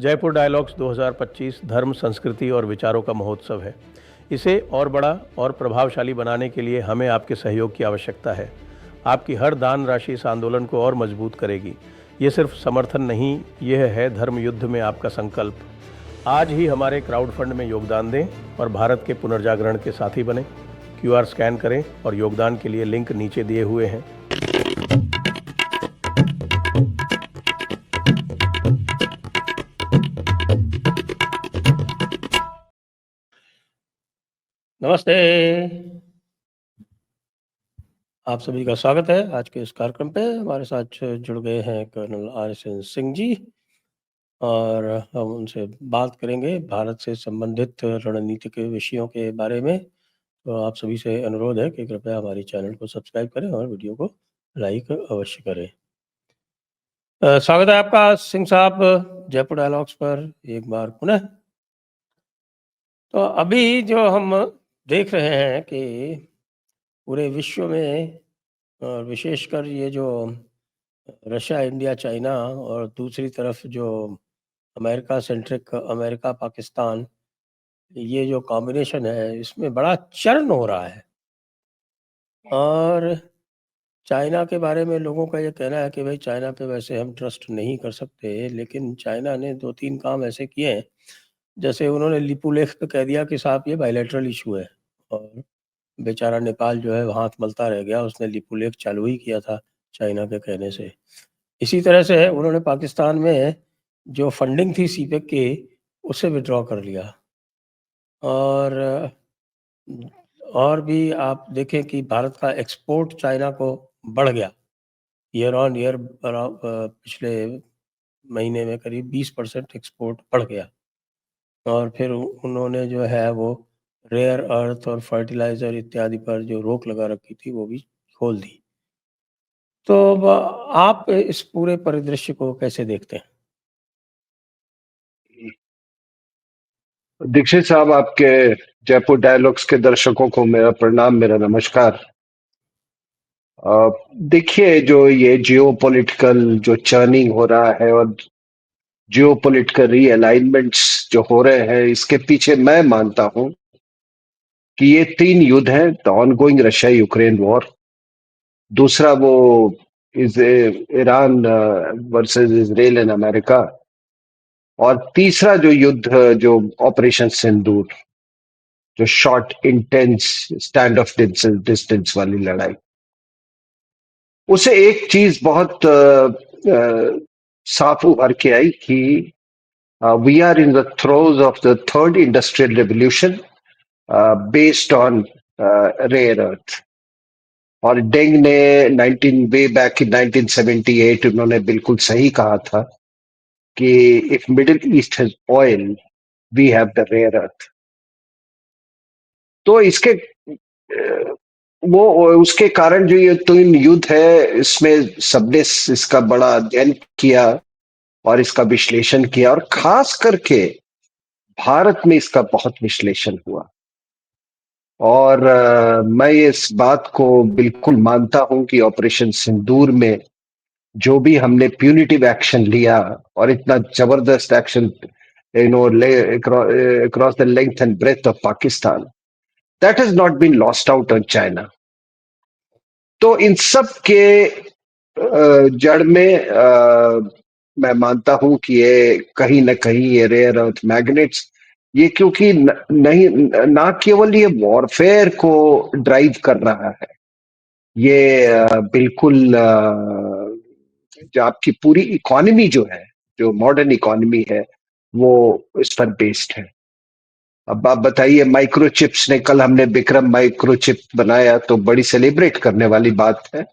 Jaipur dialogues 2025 धर्म, संस्कृति और विचारों का महोत्सव है। इसे और बड़ा और प्रभावशाली बनाने के लिए हमें आपके सहयोग की आवश्यकता है। आपकी हर दान राशि इस आंदोलन को और मजबूत करेगी। ये सिर्फ समर्थन नहीं, यह है धर्म युद्ध में आपका संकल्प। आज ही हमारे क्राउड फंड में योगदान दें और भारत के पुनर्जागरण के साथी बने। QR स्कैन करें और योगदान के लिए लिंक नीचे दिए हुए हैं। नमस्ते, आप सभी का स्वागत है आज के इस कार्यक्रम पे। हमारे साथ जुड़ गए हैं कर्नल RSN सिंह जी और हम उनसे बात करेंगे भारत से संबंधित रणनीतिक विषयों के बारे में। तो आप सभी से अनुरोध है कि कृपया हमारी चैनल को सब्सक्राइब करें और वीडियो को लाइक अवश्य करें। स्वागत है आपका सिंह साहब जयपुर डायलॉग्स पर एक बार पुनः। तो अभी जो हम देख रहे हैं कि पूरे विश्व में और विशेषकर ये जो रशिया, इंडिया, चाइना और दूसरी तरफ जो अमेरिका सेंट्रिक, अमेरिका पाकिस्तान, ये जो कॉम्बिनेशन है इसमें बड़ा चर्न हो रहा है। और चाइना के बारे में लोगों का ये कहना है कि भाई चाइना पे वैसे हम ट्रस्ट नहीं कर सकते, लेकिन चाइना ने 2-3 काम ऐसे किए हैं, जैसे उन्होंने लिपुलेख पे कह दिया कि साहब ये बायलैटरल इशू है, और बेचारा नेपाल जो है हाथ मलता रह गया, उसने लिपुलेख चालू ही किया था चाइना के कहने से। इसी तरह से उन्होंने पाकिस्तान में जो फंडिंग थी सीपेक की उसे विड्रॉ कर लिया। और भी आप देखें कि भारत का एक्सपोर्ट चाइना को बढ़ गया ईयर ऑन ईयर। पिछले महीने में करीब 20% एक्सपोर्ट बढ़ गया। और फिर उन्होंने जो है वो रेयर अर्थ और फर्टिलाइजर इत्यादि पर जो रोक लगा रखी थी वो भी खोल दी। तो आप इस पूरे परिदृश्य को कैसे देखते हैं? दीक्षित साहब, आपके जयपुर डायलॉग्स के दर्शकों को मेरा प्रणाम, मेरा नमस्कार। देखिए, जो ये जियोपॉलिटिकल जो चर्निंग हो रहा है और जियोपॉलिटिकल रीअलाइनमेंट्स जो हो रहे हैं, इसके पीछे मैं मानता हूं कि ये 3 युद्ध हैं। The ongoing Russia Ukraine war, दूसरा वो Iran versus Israel and America, और तीसरा जो युद्ध जो ऑपरेशन सिंदूर, जो short intense stand of distance वाली लड़ाई। उसे एक चीज बहुत साफ उभर के आई कि we are in the throes of the third industrial revolution based on rare earth. और डेंग ने 19 वे बैक इन 1978 उन्होंने बिल्कुल सही कहा था कि if Middle East has oil, we have the rare earth. तो इसके वो उसके कारण जो ये 3 युद्ध है, इसमें सबने इसका बड़ा अध्ययन किया और इसका विश्लेषण किया, और खास करके भारत में इसका बहुत विश्लेषण हुआ। और मैं इस बात को बिल्कुल मानता हूं कि ऑपरेशन सिंदूर में जो भी हमने प्यूनिटिव एक्शन लिया और इतना जबरदस्त action across the length and breadth of Pakistan, that has not been lost out on China. तो इन सब के जड़ में मैं मानता हूं कि ये कहीं ना कहीं ये रेयर अर्थ मैग्नेट्स, ये क्योंकि नहीं, ना केवल ये वॉरफेयर को ड्राइव कर रहा है, ये बिल्कुल जो आपकी पूरी इकोनॉमी जो है, जो मॉडर्न इकोनॉमी है, वो इस पर बेस्ड है। अब आप बताइए, माइक्रोचिप्स ने, कल हमने विक्रम माइक्रोचिप बनाया, तो बड़ी सेलिब्रेट करने वाली बात है।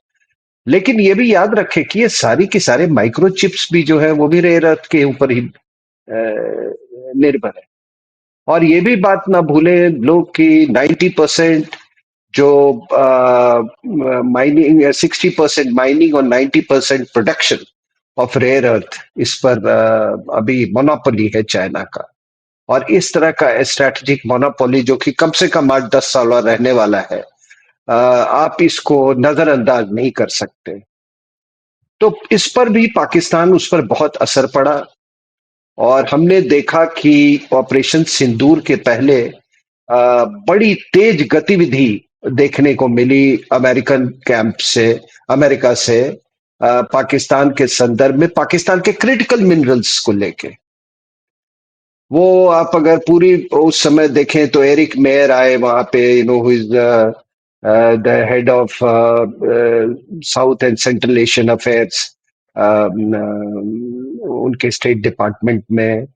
लेकिन ये भी याद रखें कि ये सारी के सारे माइक्रोचिप्स भी जो है वो भी रेयर अर्थ के ऊपर ही निर्भर है। और ये भी बात ना भूले लोग कि 90% जो माइनिंग, 60% माइनिंग और 90% प्रोडक्शन ऑफ रेयर अर्थ, इस पर अभी मोनोपोली है चाइना का। और इस तरह का स्ट्रैटेजिक मोनोपोली जो कि कम से कम 8-10 साल और रहने वाला है, आप इसको नजरअंदाज नहीं कर सकते। तो इस पर भी पाकिस्तान, उस पर बहुत असर पड़ा। और हमने देखा कि ऑपरेशन सिंदूर के पहले बड़ी तेज गतिविधि देखने को मिली अमेरिकन कैंप से, अमेरिका से पाकिस्तान के संदर्भ में, पाकिस्तान के क्रिटिकल मिनरल्स को लेके। वो आप अगर पूरी उस समय देखें तो एरिक मेयर आए वहां पे, who is the head of south and central Asian affairs उनके स्टेट डिपार्टमेंट में।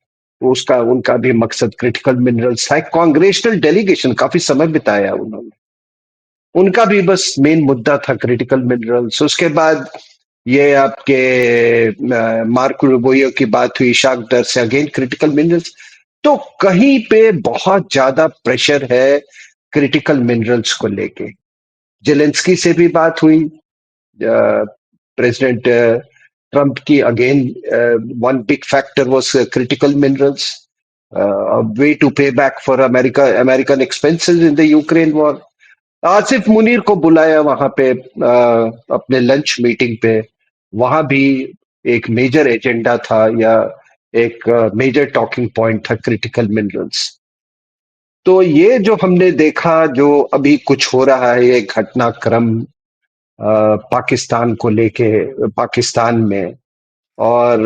उसका उनका भी मकसद क्रिटिकल मिनरल्स है। कांग्रेशनल डेलीगेशन काफी समय बिताया उन्होंने, उनका भी बस मेन मुद्दा था क्रिटिकल मिनरल्स। उसके बाद ये आपके मार्क रूबियो की बात हुई, इशाक दर से अगेन क्रिटिकल मिनरल्स। तो कहीं पे बहुत ज्यादा प्रेशर है क्रिटिकल मिनरल्स को लेके। जेलेंस्की से भी बात हुई, प्रेसिडेंट ट्रंप की, again one big factor was critical minerals, way to pay back for American expenses in the Ukraine war. Asif Munir को बुलाया वहां पे अपने लंच मीटिंग पे, वहां भी एक मेजर एजेंडा था या एक मेजर टॉकिंग पॉइंट था क्रिटिकल मिनरल्स। तो ये जो हमने देखा, जो अभी कुछ हो रहा है, ये घटनाक्रम पाकिस्तान को लेके, पाकिस्तान में, और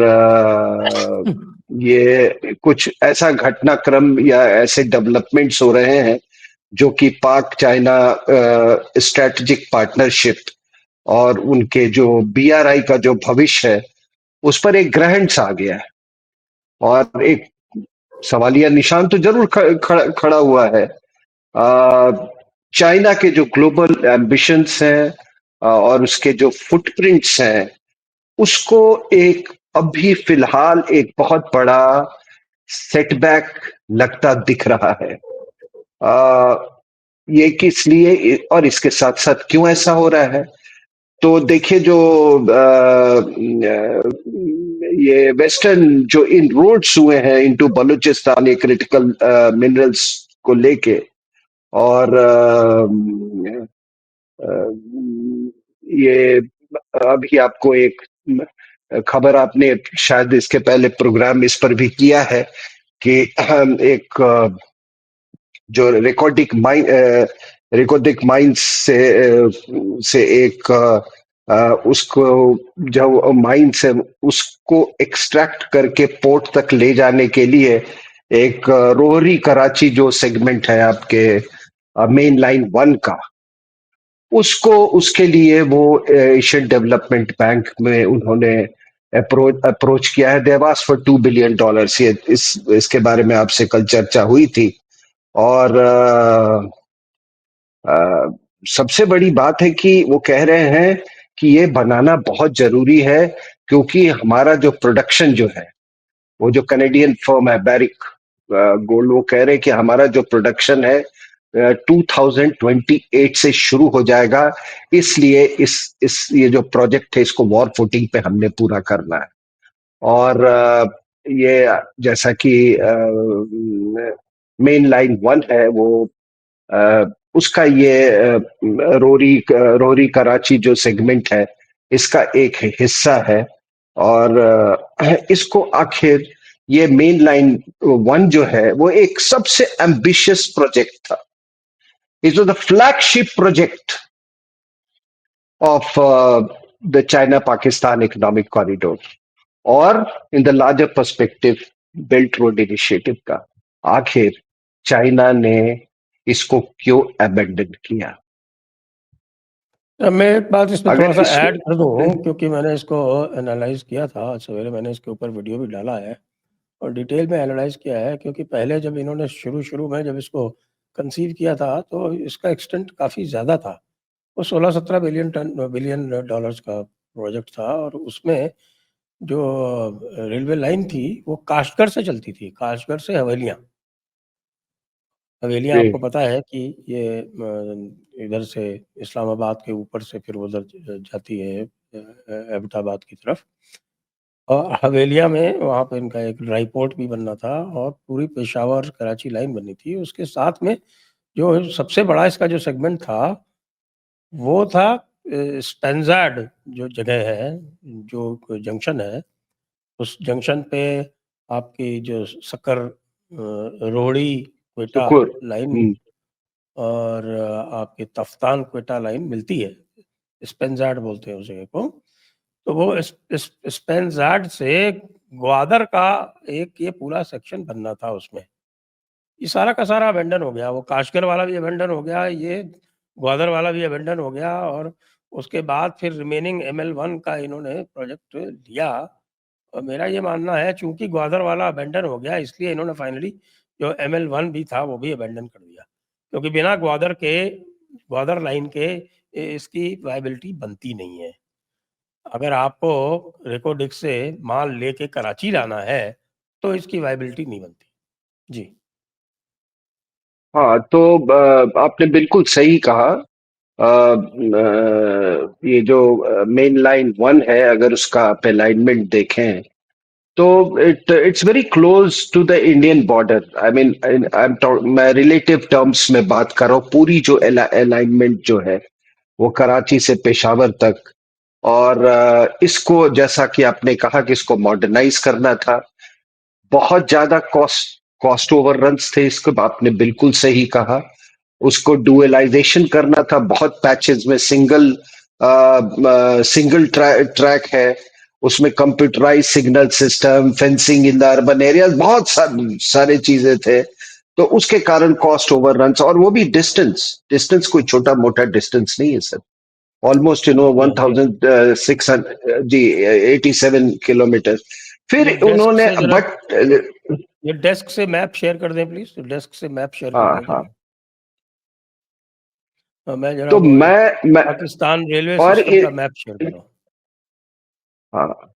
ये कुछ ऐसा घटनाक्रम या ऐसे डेवलपमेंट्स हो रहे हैं जो कि पाक चाइना स्ट्रेटेजिक पार्टनरशिप और उनके जो बीआरआई का जो भविष्य है उस पर एक ग्रहण सा आ गया है। और एक सवालिया निशान तो जरूर खड़ा हुआ है। चाइना के जो ग्लोबल एम्बिशंस हैं और उसके जो फुटप्रिंट्स हैं, उसको एक अभी फिलहाल एक बहुत बड़ा सेटबैक लगता दिख रहा है। ये किस लिए और इसके साथ साथ क्यों ऐसा हो रहा है? तो देखिए, जो ये वेस्टर्न जो इन रोड्स हुए हैं इनटू बलूचिस्तान, ये क्रिटिकल मिनरल्स को लेके, और ये अभी आपको एक खबर, आपने शायद इसके पहले प्रोग्राम इस पर भी किया है कि एक जो रिकॉर्डिक माइंस से एक उसको, जब माइन से उसको एक्सट्रैक्ट करके पोर्ट तक ले जाने के लिए एक रोहरी कराची जो सेगमेंट है आपके मेन लाइन 1 का, उसको, उसके लिए वो एशियन डेवलपमेंट बैंक में उन्होंने अप्रोच किया है। Dewas for $2 billion. ये इसके बारे में आपसे कल चर्चा हुई थी। और सबसे बड़ी बात है कि वो कह रहे हैं कि ये बनाना बहुत जरूरी है, क्योंकि हमारा जो प्रोडक्शन जो है, वो जो कनेडियन फर्म है बैरिक गोल्ड, वो कह रहे हैं कि हमारा जो प्रोडक्शन है 2028 से शुरू हो जाएगा। इसलिए इस ये जो प्रोजेक्ट है, इसको वॉर फुटिंग पे हमने पूरा करना है। और ये जैसा कि मेन लाइन 1 है, वो उसका ये रोरी कराची जो सेगमेंट है, इसका एक हिस्सा है। और इसको आखिर ये मेन लाइन 1 जो है, वो एक सबसे एम्बिशियस प्रोजेक्ट था। It was the flagship project of the China Pakistan economic corridor, और in the larger perspective belt road initiative का। आखिर चाइना ने इसको क्यों अबेंडन किया? मैं एक बात इसमें अगर थोड़ा-सा इस ऐड कर दूँ, क्योंकि मैंने इसको एनालाइज़ किया था आज सवेरे, मैंने इसके ऊपर वीडियो भी डाला है और डिटेल में एनालाइज़ किया है। क्योंकि पहले जब इन्होंने शुरू में जब इसको कंसीव किया था, तो इसका एक्सटेंट काफ़ी ज़्यादा था। वो 16-17 बिलियन डॉलर्स का प्रोजेक्ट था, और उसमें जो रेलवे लाइन थी, वो काशगढ़ से चलती थी, काशगढ़ से हवेलियाँ। हवेलियाँ जी, आपको पता है कि ये इधर से इस्लामाबाद के ऊपर से फिर उधर जाती है एबटाबाद की तरफ। और हवेलियाँ में वहाँ पे इनका एक ड्राई पोर्ट भी बनना था, और पूरी पेशावर कराची लाइन बननी थी। उसके साथ में जो सबसे बड़ा इसका जो सेगमेंट था, वो था स्पेंज़ाड जो जगह है, जो जंक्शन है, उस जंक्शन पे आपकी जो सक्कर रोहड़ी क्वेटा सुकुर। लाइन और आपकी तफ्तान क्वेटा लाइन मिलती है, स्पेंजार्ड बोलते हैं उस जगह को। तो वो स्पेंजार्ड से ग्वादर का एक ये पूरा सेक्शन बनना था उसमें। ये सारा का सारा अबेंडन हो गया, वो काशगर वाला भी अबेंडन हो गया, ये ग्वादर वाला भी अबेंडन हो गया, और उसके बाद फिर रिमेनिंग ML1 का इन्होंने प्रोजेक्ट लिया। और मेरा ये मानना है चूंकि ग्वादर वाला अबेंडन हो गया, इसलिए इन्होंने फाइनली जो ML1 भी था वो भी अबेंडन कर दिया, क्योंकि बिना ग्वादर लाइन के इसकी वायबिलिटी बनती नहीं है। अगर आपको रेकोडिक से माल लेके कराची लाना है तो इसकी वायबिलिटी नहीं बनती। जी। हाँ, तो आपने बिल्कुल सही कहा। ये जो मेन लाइन 1 है, अगर उसका आप अलाइनमेंट देखें तो it's very close to the Indian border. I mean, मैं रिलेटिव टर्म्स में बात कर रहा हूँ। पूरी जो अलाइनमेंट जो है वो कराची से पेशावर तक, और इसको जैसा कि आपने कहा कि इसको मॉडर्नाइज करना था, बहुत ज्यादा कॉस्ट कॉस्ट ओवररन्स थे इसको, आपने बिल्कुल सही कहा। उसको डुअलाइजेशन करना था, बहुत पैचेस में सिंगल ट्रैक है, उसमें computerise signal system, fencing in the urban areas, बहुत सारे चीजें थे। तो उसके कारण कॉस्ट ओवररन्स, और वो भी डिस्टेंस डिस्टेंस कोई छोटा मोटा डिस्टेंस नहीं है सर। ऑलमोस्ट 1600 जी 87 किलोमीटर। फिर ये डेस्क उन्होंने से जरा, बट ये डेस्क से मैप शेयर कर दें प्लीज, डेस्क से मैप शेयर कर हाँ दें हाँ। जरा। मैं जरा तो वो मैं पाकिस्तान रेलवे और सिस्टम का मैप शेयर कर रहा हूँ। हाँ,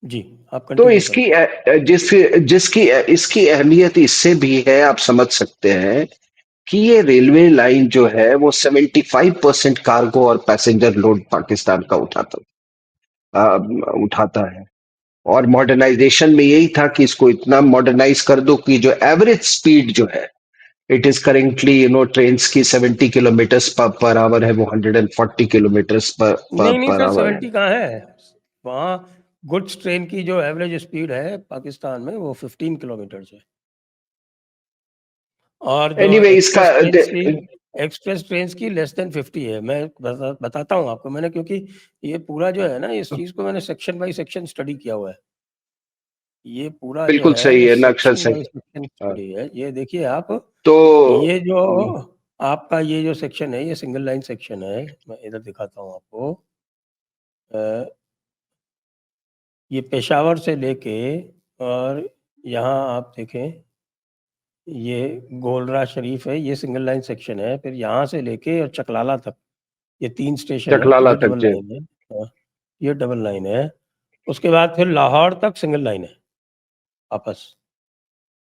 जी, आप तो कंटिन्यू करें। जिसकी इसकी अहमियत इससे भी है, आप समझ सकते हैं कि ये रेलवे लाइन जो है वो 75% कार्गो और पैसेंजर लोड पाकिस्तान का उठाता है। और मॉडर्नाइजेशन में यही था कि इसको इतना मॉडर्नाइज कर दो कि जो एवरेज स्पीड जो है, इट इज करेंटली ट्रेन की 70 किलोमीटर पर आवर है, वो 140 किलोमीटर नहीं नहीं पर सर, आवर है। 70 कहाँ है वहाँ। गुड्स ट्रेन की जो एवरेज स्पीड है पाकिस्तान में वो 15 किलोमीटर है, और जो एनीवे इसका एक्सप्रेस ट्रेन की लेस देन 50 है। मैं बताता हूँ आपको, मैंने क्योंकि ये पूरा जो है ना, इस चीज को मैंने सेक्शन बाय सेक्शन स्टडी किया हुआ है। ये पूरा जो बिल्कुल है सही ये है, नक्शा सेक्शन बाय सही। सेक्शन हाँ, स्टडी है। ये देखिए आप, तो ये जो आपका ये जो सेक्शन है ये सिंगल लाइन सेक्शन है। मैं इधर दिखाता हूँ आपको। ये पेशावर से लेके, और यहाँ आप देखें ये गोलरा शरीफ है, ये सिंगल लाइन सेक्शन है। फिर यहाँ से लेके और चकलाला तक ये 3 स्टेशन है, चकलाला ये तक डबल जे लाइन है। हाँ, ये डबल लाइन है। उसके बाद फिर लाहौर तक सिंगल लाइन है वापस।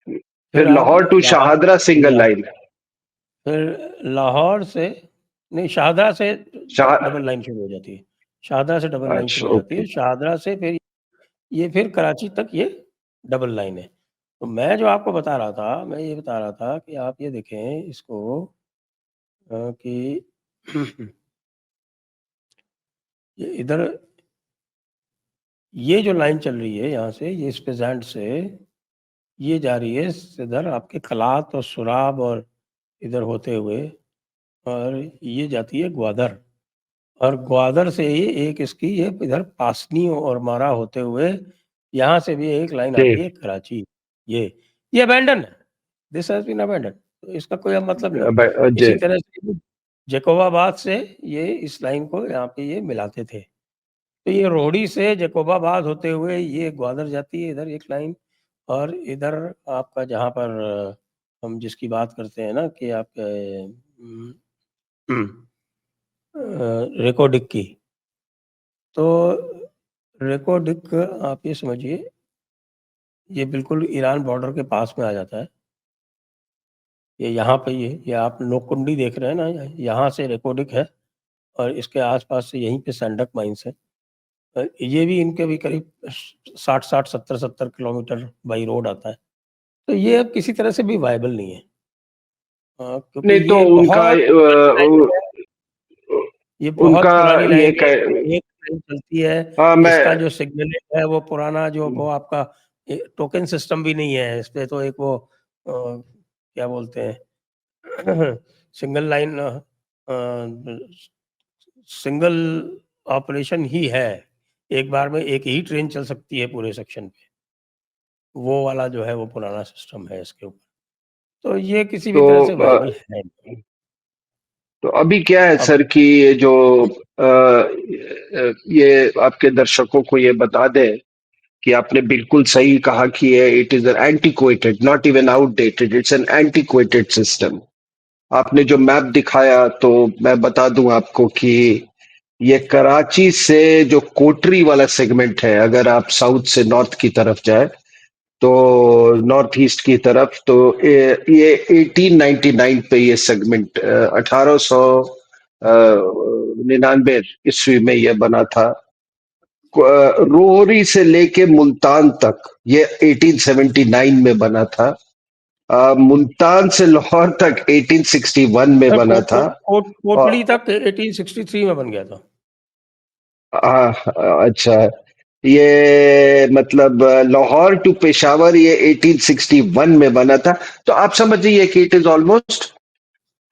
फिर फिर आप Lahore to Lahore Shahdara single line है। फिर लाहौर से, नहीं, शाहदरा से शाह डबल लाइन शुरू हो जाती है। शाहदरा से डबल लाइन अच्छा, शुरू हो जाती ओके। है। शाहदरा से फिर ये फिर कराची तक ये डबल लाइन है। तो मैं जो आपको बता रहा था, मैं ये बता रहा था कि आप ये देखें इसको कि ये इधर ये जो लाइन चल रही है यहाँ से, ये स्पेज़ांड से ये जा रही है इधर आपके कलात और सुराब और इधर होते हुए, और ये जाती है ग्वादर। और ग्वादर से ही एक इसकी ये इधर पासनी और मारा होते हुए यहाँ से भी एक लाइन जी आती है कराची। ये अबैंडन है, दिस हैज बीन अबैंडन, तो इसका कोई अब मतलब नहीं। जी इसी तरह से जैकोबाबाद से ये इस लाइन को यहाँ पे ये मिलाते थे। तो ये रोहड़ी से जैकोबाबाद होते हुए ये ग्वादर जाती है इधर एक लाइन, और इधर आपका जहाँ पर हम जिसकी बात करते हैं ना कि आपके रेकोडिक की, तो रेकोडिक आप ये समझिए ये बिल्कुल ईरान बॉर्डर के पास में आ जाता है। ये यहाँ पे ये आप नोकुंडी देख रहे हैं ना, यहाँ से रेकोडिक है, और इसके आसपास से यहीं पे सैंडक माइंस है। ये भी इनके भी करीब 60-60, 70-70 किलोमीटर बाई रोड आता है। तो ये अब किसी तरह से भी वायबल नहीं है, क्योंकि नहीं, तो ये उनका बहुत पुरानी लाइन है। ये बहुत उनका पुरानी ये लाइन है। कह, एक ट्रेन चलती है, हाँ इसका मैं जो सिग्नलिंग है वो पुराना जो वो आपका टोकन सिस्टम भी नहीं है, इस पे तो एक वो क्या बोलते हैं सिंगल लाइन सिंगल ऑपरेशन ही है, एक बार में एक ही ट्रेन चल सकती है पूरे सेक्शन पे, वो वाला जो है वो पुराना सिस्टम है इसके ऊपर, तो ये किसी भी तो तरह से वायबल है नहीं। तो अभी क्या है अब सर कि ये जो ये आपके दर्शकों को ये बता दें कि आपने बिल्कुल सही कहा कि ये it is an antiquated, not even outdated, it's an antiquated system. आपने जो मैप दिखाया तो मैं बता दूं आपको कि ये कराची से जो कोटरी वाला सेगमेंट है, अगर आप साउथ से नॉर्थ की तरफ जाए तो नॉर्थ ईस्ट की तरफ, तो ये 1899 पे ये सेगमेंट 1899 ईस्वी में ये बना था। रोहरी से लेके मुल्तान तक ये 1879 में बना था। मुल्तान से लाहौर तक 1861 में सर बना था। कोटली और तक 1863 में बन गया था। अच्छा, ये मतलब लाहौर टू पेशावर ये 1861 में बना था। तो आप समझिए कि it is almost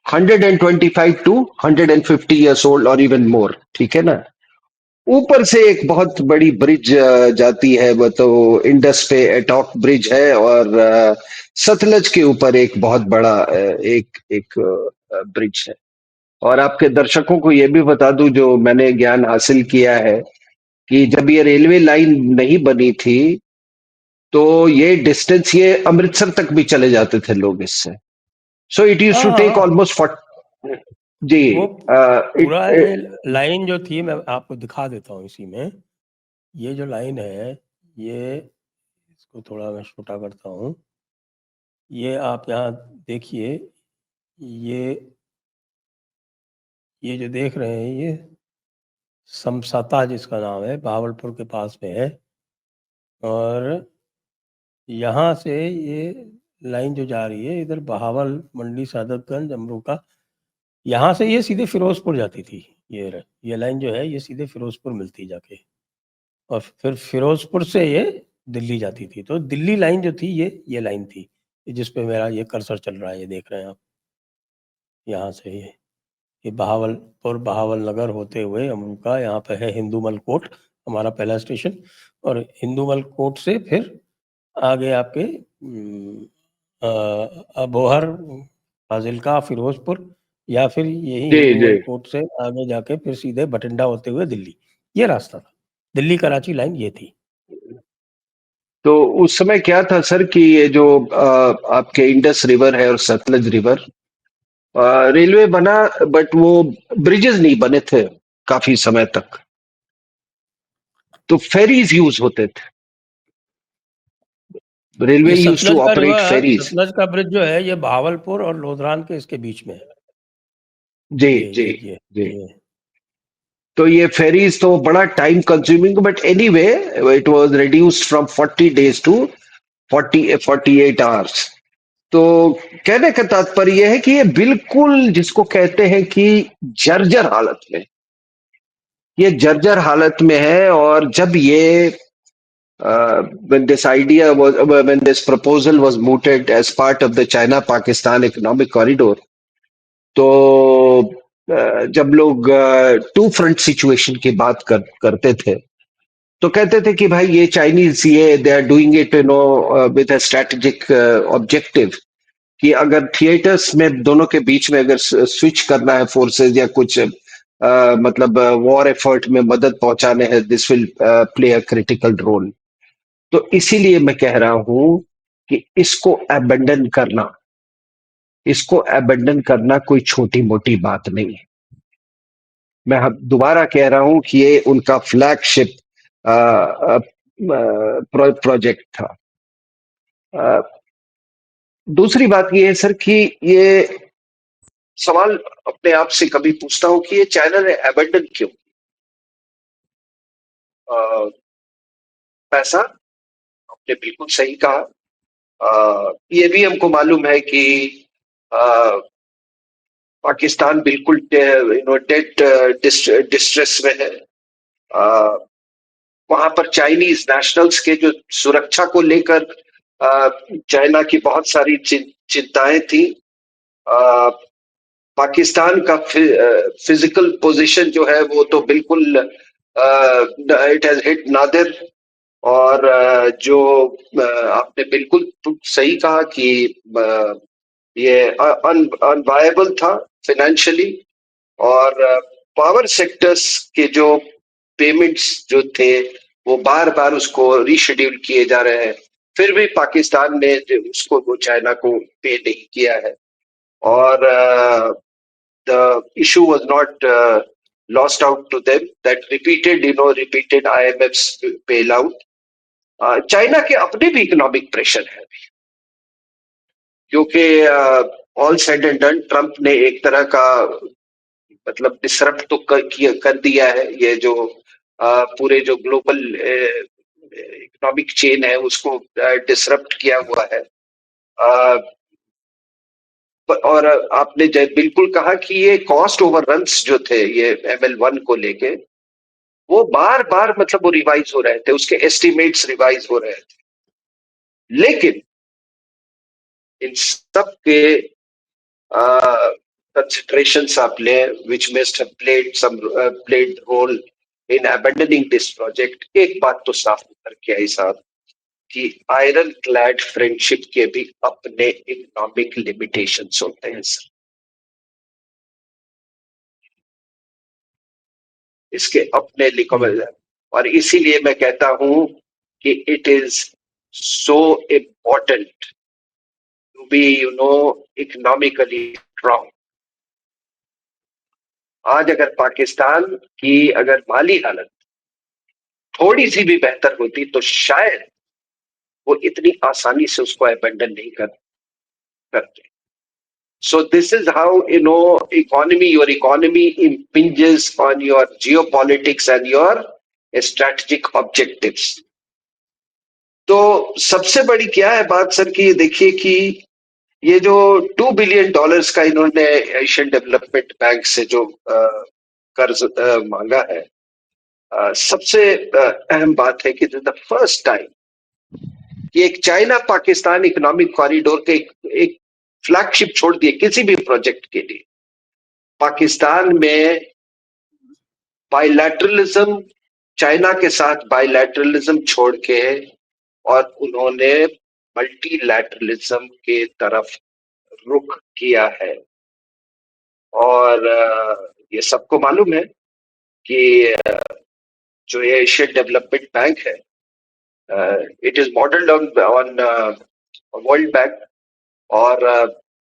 125 to 150 years old और इवन मोर, ठीक है ना। ऊपर से एक बहुत बड़ी ब्रिज जाती है, वो तो इंडस पे एटॉक ब्रिज है, और सतलज के ऊपर एक बहुत बड़ा एक एक ब्रिज है। और आपके दर्शकों को यह भी बता दूं, जो मैंने ज्ञान हासिल किया है, कि जब ये रेलवे लाइन नहीं बनी थी तो ये डिस्टेंस ये अमृतसर तक भी चले जाते थे लोग इससे। सो इट यूज हाँ टू टेक हाँ, ऑलमोस्ट 40। जी। वो पूरा ये इट लाइन जो थी मैं आपको दिखा देता हूँ इसी में, ये जो लाइन है ये, इसको थोड़ा मैं छोटा करता हूँ, ये आप यहाँ देखिए, ये ये जो देख रहे हैं ये समसता जिसका नाम है, बहावलपुर के पास में है, और यहाँ से ये लाइन जो जा रही है इधर बहावल मंडी सादतगंज अमरूका, यहाँ से ये सीधे फिरोजपुर जाती थी। ये लाइन जो है ये सीधे फिरोजपुर मिलती जाके, और फिर फिरोजपुर से ये दिल्ली जाती थी। तो दिल्ली लाइन जो थी ये लाइन थी, जिस पे मेरा ये कर्सर चल रहा है, ये देख रहे हैं आप, यहाँ से ये बहावलपुर बहावल नगर होते हुए अमरूका, यहाँ पे है हिंदूमल कोट हमारा पहला स्टेशन, और हिंदूमल कोट से फिर आगे आपके अबोहर, फाजिल्का, फिरोजपुर, या फिर यही जी जी। हिंदूमल कोट से आगे जाके फिर सीधे बठिंडा होते हुए दिल्ली, ये रास्ता था। दिल्ली कराची लाइन ये थी। तो उस समय क्या था सर कि ये जो आपके इंडस रिवर है और सतलज रिवर, रेलवे बना, बट वो ब्रिजेस नहीं बने थे काफी समय तक, तो फेरीज यूज होते थे। रेलवे ये यूज टू सतलज का ऑपरेट रिवर, फेरीज। सतलज का ब्रिज जो है ये बहावलपुर और लोधरान के इसके बीच में है। जी ये जी ये ये जी। ये तो ये फेरीज तो बड़ा time consuming, but anyway it was reduced from 40 days to 48 hours. तो कहने का तात्पर्य यह है कि ये बिल्कुल जिसको कहते हैं कि जर्जर हालत में, ये जर्जर हालत में है। और जब ये when this idea was when this proposal was mooted as part of the China Pakistan economic corridor, तो जब लोग टू फ्रंट सिचुएशन की बात करते थे तो कहते थे कि भाई ये चाइनीज, ये they are doing it with a strategic objective, कि अगर थिएटर्स में दोनों के बीच में अगर स्विच करना है फोर्सेस या कुछ मतलब वॉर एफर्ट में मदद पहुंचाने हैं, this will play a critical role. तो इसीलिए मैं कह रहा हूं कि इसको अबेंडन करना कोई छोटी मोटी बात नहीं है। मैं दोबारा कह रहा हूं कि ये उनका फ्लैगशिप प्रोजेक्ट था। अ, दूसरी बात ये है सर कि ये सवाल अपने आप से कभी पूछता हूं कि ये चाइना ने अबेंडन क्यों? अ, पैसा, आपने बिल्कुल सही कहा। ये भी हमको मालूम है कि अ, पाकिस्तान बिल्कुल डेट डिस्ट्रेस में है। वहां पर चाइनीज नेशनल्स के जो सुरक्षा को लेकर चाइना की बहुत सारी चिंताएं थी। पाकिस्तान का फिजिकल पोजीशन जो है वो तो बिल्कुल इट हैज हिट नादिर। और जो आपने बिल्कुल सही कहा कि ये अनवायबल था फाइनेंशियली। और पावर सेक्टर्स के जो पेमेंट्स जो थे वो बार बार उसको रीशेड्यूल किए जा रहे हैं, फिर भी पाकिस्तान ने उसको वो चाइना को पे नहीं किया है। और the issue was not lost out to them, that repeated IMF's bailout। China के अपने भी इकोनॉमिक प्रेशर है, क्योंकि all said and done Trump ने एक तरह का मतलब डिसरप्ट तो कर दिया है। ये जो पूरे जो ग्लोबल इकोनॉमिक चेन है उसको डिसरप्ट किया हुआ है। और आपने बिल्कुल कहा कि ये कॉस्ट ओवररन्स जो थे ये ML1 को लेके, वो बार बार मतलब वो रिवाइज हो रहे थे, उसके एस्टिमेट्स रिवाइज हो रहे थे। लेकिन इन सब के considerations आप ले, which must have played role in abandoning this project। एक बात तो साफ उतर के आई साहब कि आयरन क्लैड फ्रेंडशिप के भी अपने इकोनॉमिक लिमिटेशंस होते हैं सर। इसके अपने लिखोबल है। और इसीलिए मैं कहता हूं कि it is so important to be economically strong. आज अगर पाकिस्तान की अगर माली हालत थोड़ी सी भी बेहतर होती तो शायद वो इतनी आसानी से उसको अबेंडन नहीं करते। So this is how your economy impinges on your geopolitics and your strategic objectives। तो सबसे बड़ी क्या है बात सर कि देखिए कि ये जो $2 बिलियन का इन्होंने एशियन डेवलपमेंट बैंक से जो कर्ज मांगा है, सबसे अहम बात है कि द फर्स्ट टाइम कि एक चाइना पाकिस्तान इकोनॉमिक कॉरिडोर के एक फ्लैगशिप छोड़ दिए किसी भी प्रोजेक्ट के लिए। पाकिस्तान में बायलैटरलिज्म, चाइना के साथ बायलैटरलिज्म छोड़ के और उन्होंने मल्टीलैटरलिज्म के तरफ रुख किया है। और ये सबको मालूम है कि जो ये एशियन डेवलपमेंट बैंक है, it is modelled on world bank. और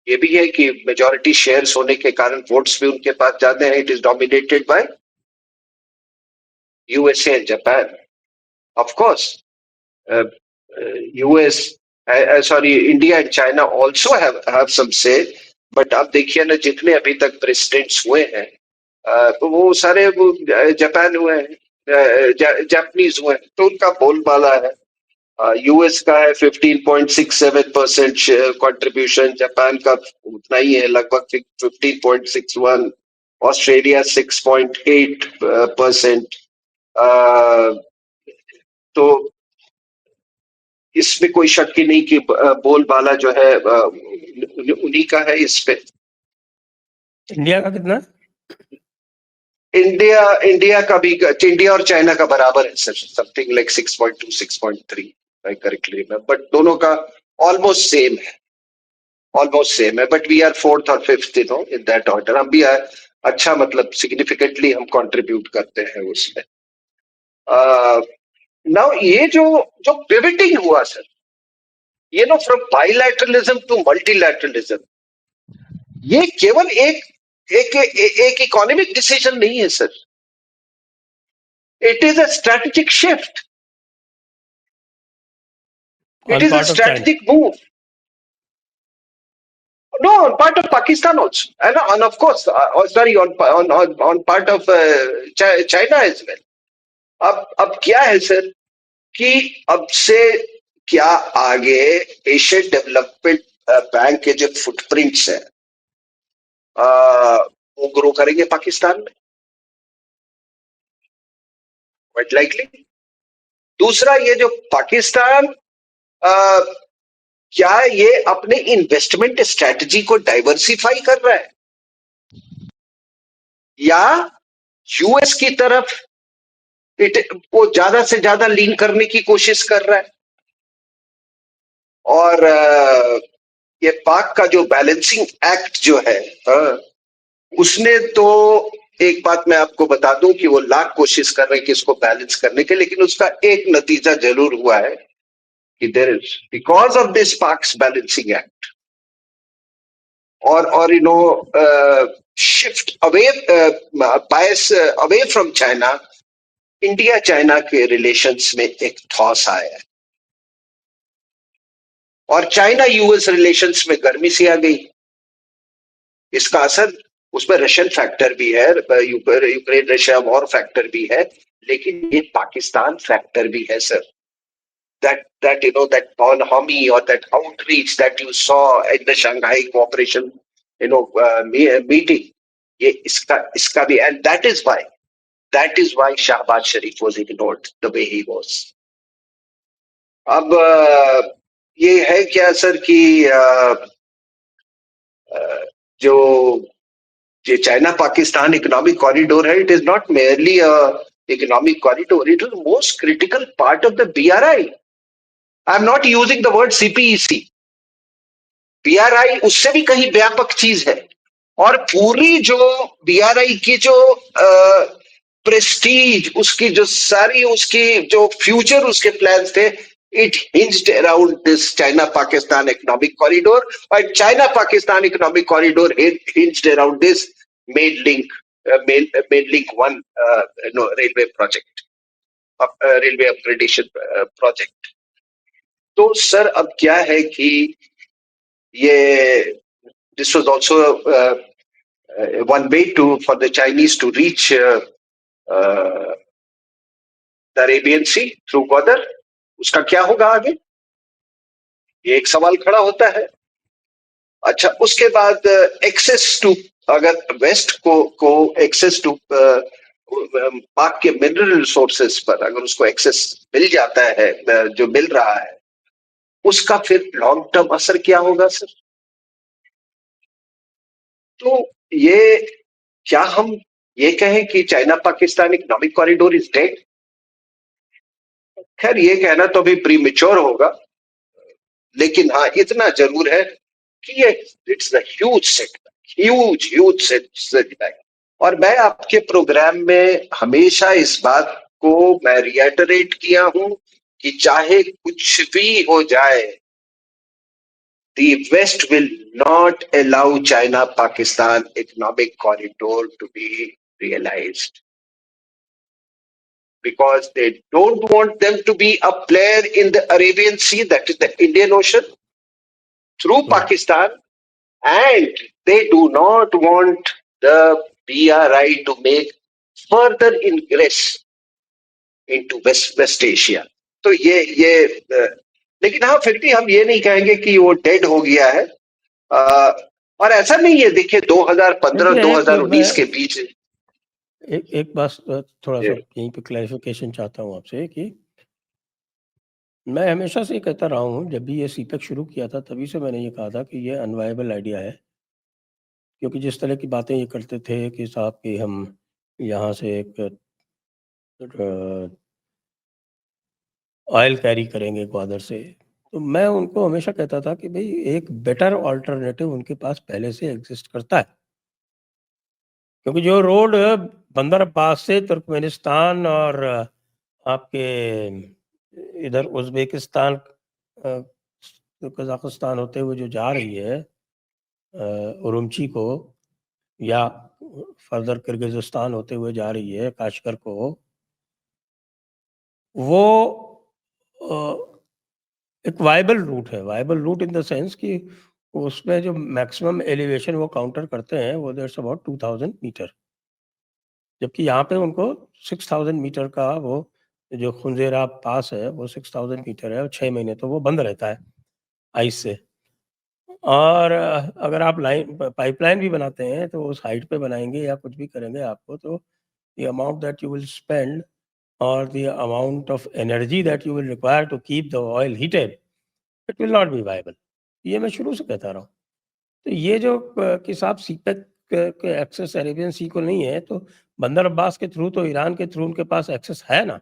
ये भी है कि मेजॉरिटी शेयर्स होने के कारण वोट्स भी उनके पास ज्यादा है। It is dominated by USA and Japan, of course। US, sorry, India and China also have some say। But आप देखिए ना जितने अभी तक प्रेसिडेंट्स हुए हैं तो वो सारे वो जापान हुए हैं, जापानीज हुए हैं, तो उनका बोलबाला है। यूएस का है 15.67% कंट्रीब्यूशन, जापान का उतना ही है लगभग 15.61, ऑस्ट्रेलिया 6.8%। तो इसमें कोई शक ही नहीं कि बोलबाला जो है उन्हीं का है इस पे। इंडिया का कितना? इंडिया का भी, इंडिया और चाइना का बराबर है sir, something like 6.2 6.3 I correctly remember. But दोनों का ऑलमोस्ट सेम है, ऑलमोस्ट सेम है। बट वी आर फोर्थ और फिफ्थ इन दैट ऑर्डर। हम भी अच्छा मतलब सिग्निफिकेंटली हम कंट्रीब्यूट करते हैं उसमें। नाउ ये जो जो पिवटिंग हुआ सर, फ्रॉम बाइलैटरलिज्म टू मल्टीलैटरलिज्म, ये केवल एक इकोनॉमिक डिसीजन नहीं है sir, it is a strategic shift, it is a strategic move. No, on part of Pakistan also, and of course, sorry, on part of China as well। अब क्या है sir कि अब से क्या आगे एशियन डेवलपमेंट बैंक के जो फुटप्रिंट्स हैं वो ग्रो करेंगे पाकिस्तान में। Quite likely. दूसरा, ये जो पाकिस्तान क्या ये अपने इन्वेस्टमेंट स्ट्रेटजी को डाइवर्सिफाई कर रहा है, या यूएस की तरफ वो ज्यादा से ज्यादा लीन करने की कोशिश कर रहा है? और ये पाक का जो बैलेंसिंग एक्ट जो है, उसने तो, एक बात मैं आपको बता दूं कि वो लाख कोशिश कर रहे हैं कि इसको बैलेंस करने के, लेकिन उसका एक नतीजा जरूर हुआ है कि there is, because of this Pak's balancing act और you know shift away, bias away from China, India China के रिलेशंस में एक थॉस आया है, और चाइना यूएस रिलेशंस में गर्मी सी आ गई। इसका असर उसमें रशियन फैक्टर भी है, यूक्रेन रशिया वॉर फैक्टर भी है, लेकिन ये पाकिस्तान फैक्टर भी है sir. that you know, that bonhomie or that outreach that you saw in the Shanghai Cooperation meeting, ये इसका भी, and that is why Shahbaz Sharif was ignored the way he was. अब ये है क्या सर कि जो ये चाइना पाकिस्तान इकोनॉमिक कॉरिडोर है, it is not merely economic corridor, it is most critical part of the BRI. I am not using the word CPEC. BRI उससे भी कहीं व्यापक चीज है, और पूरी जो BRI की जो प्रेस्टीज, उसकी जो सारी, उसकी जो फ्यूचर उसके प्लान्स थे, it hinged around this China-Pakistan economic corridor, and China-Pakistan economic corridor hinged around this main link one railway project, railway upgradation project. तो सर अब क्या है कि ये this was also one way for the Chinese to reach the Arabian Sea through Gwadar. उसका क्या होगा आगे, ये एक सवाल खड़ा होता है। अच्छा, उसके बाद एक्सेस टू, अगर वेस्ट को एक्सेस टू पाक के मिनरल रिसोर्सेस पर अगर उसको एक्सेस मिल जाता है, जो मिल रहा है, उसका फिर लॉन्ग टर्म असर क्या होगा सर? तो ये, क्या हम ये कहें कि China Pakistan economic corridor is dead? खैर, ये कहना तो अभी प्रीमेच्योर होगा, लेकिन हाँ, इतना जरूर है कि ये it's a huge setback, huge setback. और मैं आपके प्रोग्राम में हमेशा इस बात को मैं रिएटरेट किया हूं कि चाहे कुछ भी हो जाए, the West will not allow China-Pakistan economic corridor to be realized, because they don't want them to be a player in the Arabian Sea, that is the Indian Ocean, through Pakistan, and they do not want the BRI to make further ingress into West Asia. तो ये लेकिन हाँ, फिर भी हम ये नहीं कहेंगे कि वो डेड हो गया है, और ऐसा नहीं है। देखिए 2015-2019 के बीच एक बात थोड़ा सा यहीं पे क्लैरिफिकेशन चाहता हूँ आपसे कि मैं हमेशा से कहता रहा हूँ, जब भी ये सीपेक शुरू किया था तभी से मैंने ये कहा था कि ये अनवायबल आइडिया है, क्योंकि जिस तरह की बातें ये करते थे कि साहब कि हम यहाँ से एक ऑयल कैरी करेंगे ग्वादर से, तो मैं उनको हमेशा कहता था कि भाई एक बेटर ऑल्टरनेटिव उनके पास पहले से एग्जिस्ट करता है, क्योंकि जो रोड बंदर अब्बास से तुर्कमेनिस्तान और आपके इधर उज़्बेकिस्तान कज़ाकिस्तान होते हुए जो जा रही है उरुमची को, या फर्दर किर्गिज़स्तान होते हुए जा रही है काशगर को, वो एक वायबल रूट है। Viable route in the sense कि उसमें जो मैक्सिमम एलिवेशन वो काउंटर करते हैं वो दैट्स अबाउट 2000 मीटर, जबकि यहाँ पे उनको 6000 मीटर का वो जो खुंजेरा पास है वो 6000 मीटर है, और 6 महीने तो वो बंद रहता है आइस से। और अगर आप पाइपलाइन भी बनाते हैं तो उस हाइट पे बनाएंगे या कुछ भी करेंगे आपको, तो the amount that you will spend or the amount of energy that you will require to keep the oil heated, it will not be viable. ये मैं शुरू से कहता रहा हूँ। तो ये जो कि साहब सीपेक के एक्सेस अरेबियन सी को नहीं है, तो बंदर अब्बास के थ्रू तो ईरान के थ्रू उनके पास एक्सेस है ना।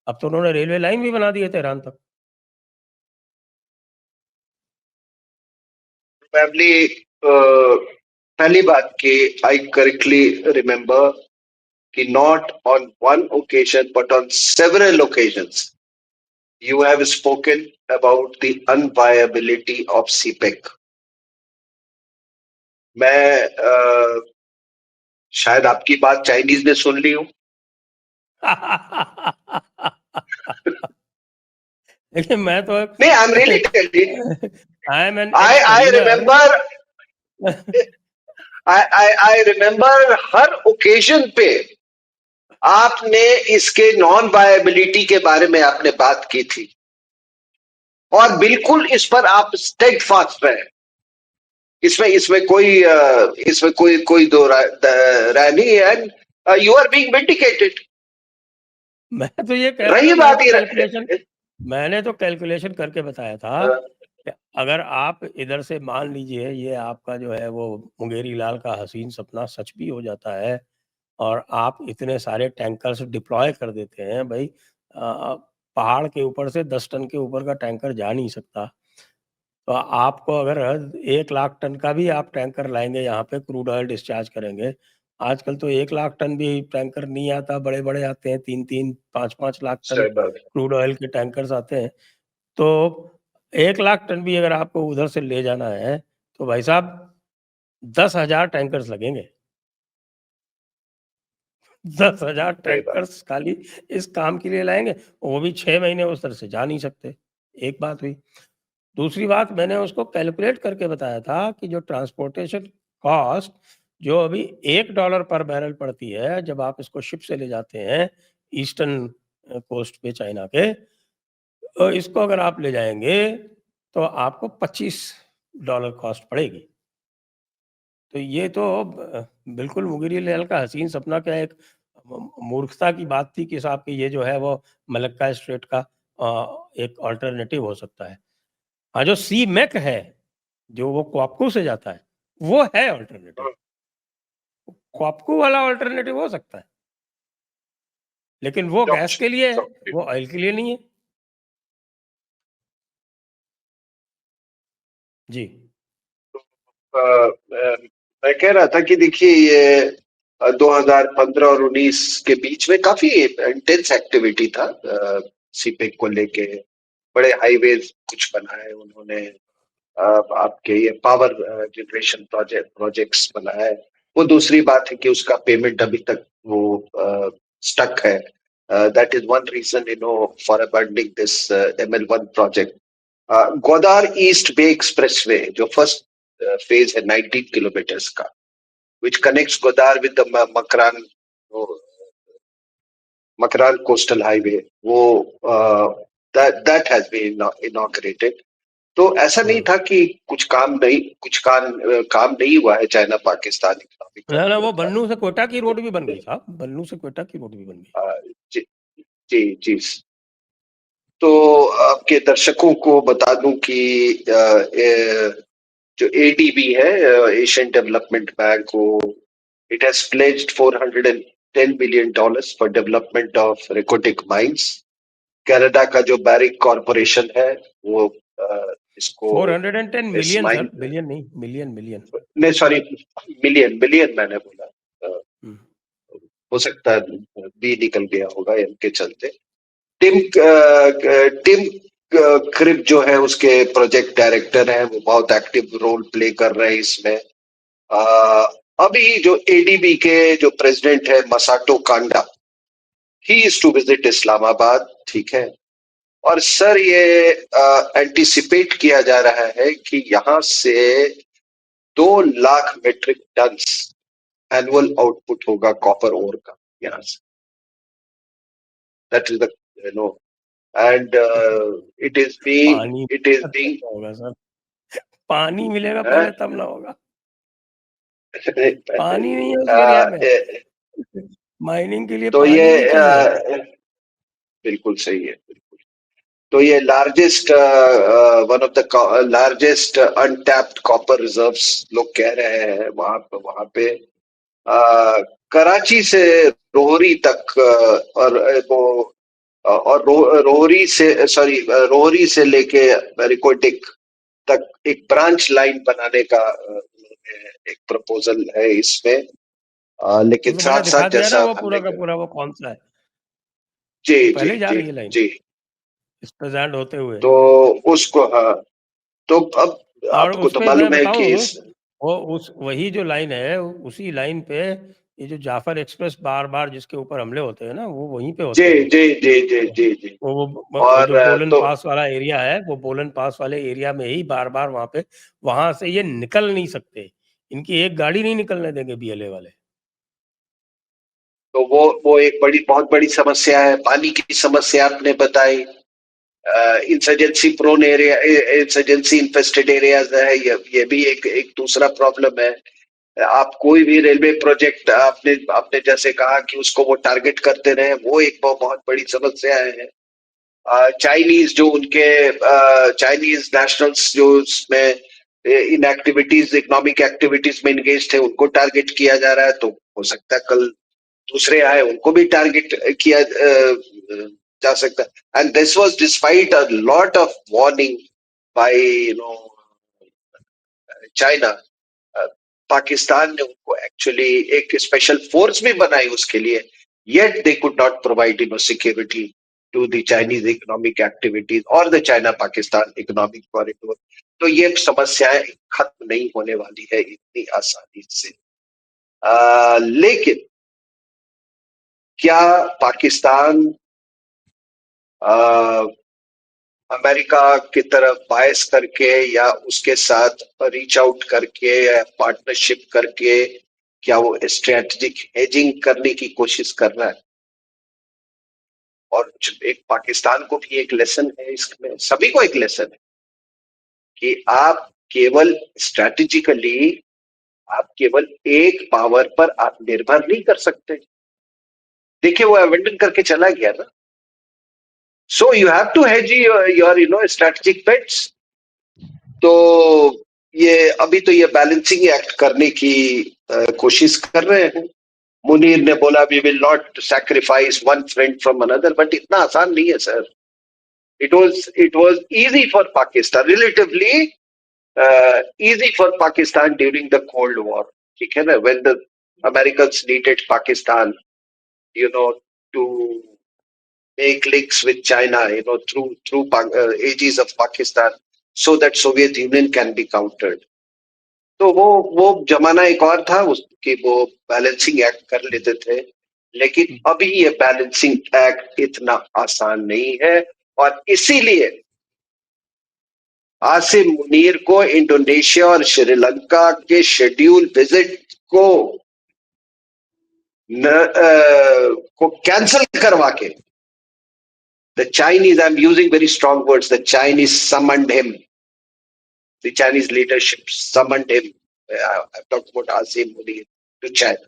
अब तो उन्होंने रेलवे लाइन भी बना दी है तेहरान तक। Probably, पहली बात कि I correctly remember कि not on one occasion but on several occasions you have spoken about the unviability of CPEC. मैं शायद आपकी बात चाइनीज में सुन ली हूँ। लेकिन मैं तो नहीं, I am really telling, I am an I remember, I remember हर ओकेजन पे आपने इसके नॉन वायबिलिटी के बारे में आपने बात की थी और बिल्कुल इस पर आप स्टेडफास्ट रहे। इसमें कोई दो राय नहीं है। And you are being vindicated. मैं तो ये कह रही रहा बात मैंने तो कैलकुलेशन करके बताया था कि अगर आप इधर से मान लीजिए ये आपका जो है वो मुंगेरी लाल का हसीन सपना सच भी हो जाता है और आप इतने सारे टैंकर्स डिप्लॉय कर देते हैं भाई, पहाड़ के ऊपर से 10 टन के ऊपर का टैंकर जा नहीं सकता। तो आपको अगर 1 लाख टन का भी आप टैंकर लाएंगे यहाँ पे क्रूड ऑयल डिस्चार्ज करेंगे, आजकल तो 1 लाख टन भी टैंकर नहीं आता, बड़े-बड़े आते हैं 3-3, 5-5 लाख टन क्रूड ऑयल के टैंकर्स आते हैं। तो 1 लाख टन भी अगर आपको उधर से ले जाना है, तो भाई साहब 10,000 टैंकर्स लगेंगे। 10,000 टैंकर्स खाली इस काम के लिए लाएँगे, वो भी 6 महीने उस तरह से जा नहीं सकते, एक बात हुई। दूसरी बात मैंने उसको कैलकुलेट करके बताया था कि जो ट्रांसपोर्टेशन कॉस्ट जो अभी $1 पर बैरल पड़ती है, जब आप इसको शिप से ले जाते हैं ईस्टर्न कोस्ट पे चाइना के, तो इसको अगर आप ले जाएँगे, तो आपको $25 कॉस्ट पड़ेगी। तो ये तो बिल्कुल मुंगेरी लाल का हसीन सपना का एक मूर्खता की बात थी कि साहब कि ये जो है वो मलक्का स्ट्रेट का एक अल्टरनेटिव हो सकता है। हाँ, जो सी मैक है, जो वो क्वापकू से जाता है, वो है अल्टरनेटिव। क्वापकू वाला अल्टरनेटिव हो सकता है। लेकिन वो गैस के लिए है, वो ऑयल के लिए नहीं है। जी। मैं कह रहा था कि देखिए ये 2015 और 19 के बीच में काफी इंटेंस एक्टिविटी था सीपेक को लेके। बड़े हाईवेज कुछ बनाए उन्होंने, आपके ये पावर जनरेशन प्रोजेक्ट्स बनाए। वो दूसरी बात है कि उसका पेमेंट अभी तक वो स्टक है। That is one reason for abandoning this ML1 project. Gwadar East Bay expressway जो फर्स्ट फेज है 19 किलोमीटर्स का, which connects Godar with the Makran coastal highway, वो that has been inaugurated. तो ऐसा नहीं था कि कुछ काम नहीं हुआ है चाइना पाकिस्तान इकोनॉमिक ना वो बन्नू से कोयटा की रोड भी बन गई साहब, बन्नू से कोयटा की रोड भी बन गई। जी जी जी। तो आपके दर्शकों को बता दूं कि जो ADB है, एशियन डेवलपमेंट बैंक, वो it has pledged $410 million for development of Rhecotic mines. Canada का जो बैरिक कॉर्पोरेशन है वो इसको 410 मिलियन सर, बिलियन नहीं, मिलियन। नहीं सॉरी, मिलियन मैंने बोला। हो सकता है बी निकल गया होगा इनके चलते। टिम क्रिप जो है उसके प्रोजेक्ट डायरेक्टर है, वो बहुत एक्टिव रोल प्ले कर रहे हैं इसमें। अभी जो ADB के जो प्रेसिडेंट है Masato Kanda, he is to visit Islamabad, ठीक है। और सर ये एंटिसिपेट किया जा रहा है कि यहां से 2 lakh metric ton annual output होगा कॉपर ओर का यहां से। That is the end it is being होगा सर, पानी मिलेगा पहले तब ना होगा। पानी नहीं है उस एरिया में, माइनिंग के लिए तो पानी ये भी चाहिए। बिल्कुल सही है। तो ये largest one of the largest untapped copper reserves लोग कह रहे हैं वहां पे कराची से रोहरी तक और वो और रोहरी से सॉरी रोहरी से लेके रिकोटिक तक एक ब्रांच लाइन बनाने का एक प्रपोजल है इसमें। लेकिन तो मैंने साथ दिखा साथ दिया ना जैसा वो हमने पूरा का पूरा वो कौन सा है, जी वो जी पहले ही जा जी रही है लाइन जी इस प्रेजेंट होते हुए। तो उसको हाँ तो अब और आपको उस तो पे मैं मालूम है कि बताऊं, इस वो उस वही जो लाइन है उसी लाइन पे ये जो जाफर एक्सप्रेस बार बार जिसके ऊपर हमले होते हैं ना वो वहीं पे जी होते हैं। जी जी जी जी जी वो और जो बोलन तो पास वाला एरिया है वो बोलन पास वाले एरिया में ही बार बार वहां पे, वहां से ये निकल नहीं सकते, इनकी एक गाड़ी नहीं निकलने देंगे बीएलए वाले। तो वो एक बहुत बड़ी समस्या है। पानी की समस्या आपने बताई, insurgency prone area, insurgency infested areas है, ये भी एक दूसरा प्रॉब्लम है। आप कोई भी रेलवे प्रोजेक्ट आपने आपने जैसे कहा कि उसको वो टारगेट करते रहे, वो एक बहुत बड़ी समस्या है। चाइनीज जो उनके चाइनीज नेशनल्स जो उसमें इन एक्टिविटीज इकोनॉमिक एक्टिविटीज में इंगेज थे उनको टारगेट किया जा रहा है, तो हो सकता है कल दूसरे आए उनको भी टारगेट किया जा सकता है। And this was despite a lot of warning by China. Pakistan ने उनको एक्चुअली एक स्पेशल फोर्स भी बनाई उसके लिए, yet they could not provide security to the Chinese economic activities और the China Pakistan economic corridor. तो ये समस्याएं खत्म नहीं होने वाली है इतनी आसानी से। लेकिन क्या पाकिस्तान अमेरिका की तरफ बायस करके या उसके साथ रीच आउट करके या पार्टनरशिप करके क्या वो स्ट्रेटेजिक हेजिंग करने की कोशिश कर रहा है? और एक पाकिस्तान को भी एक लेसन है इसमें, सभी को एक लेसन है कि आप केवल स्ट्रेटेजिकली आप केवल एक पावर पर आप निर्भर नहीं कर सकते। देखिए वो अवेंडन करके चला गया ना। So you have to hedge your strategic bets. तो ये अभी तो ये बैलेंसिंग एक्ट करने की कोशिश कर रहे हैं। मुनीर ने बोला we will not sacrifice one friend from another, but इतना आसान नहीं है sir. It was easy for Pakistan, relatively easy for Pakistan during the cold war, ठीक है ना, when the Americans needed Pakistan you know to make links with China, through ages of Pakistan, so that Soviet Union can be countered. तो वो जमाना एक और था उसकी, वो बैलेंसिंग एक्ट कर लेते थे। लेकिन अभी ये बैलेंसिंग एक्ट इतना आसान नहीं है, और इसीलिए आसिम मुनीर को इंडोनेशिया और श्रीलंका के शेड्यूल विजिट को कैंसिल करवा के the Chinese, I'm using very strong words, the Chinese summoned him. The Chinese leadership summoned him. I'm talking about Asim Munir to China.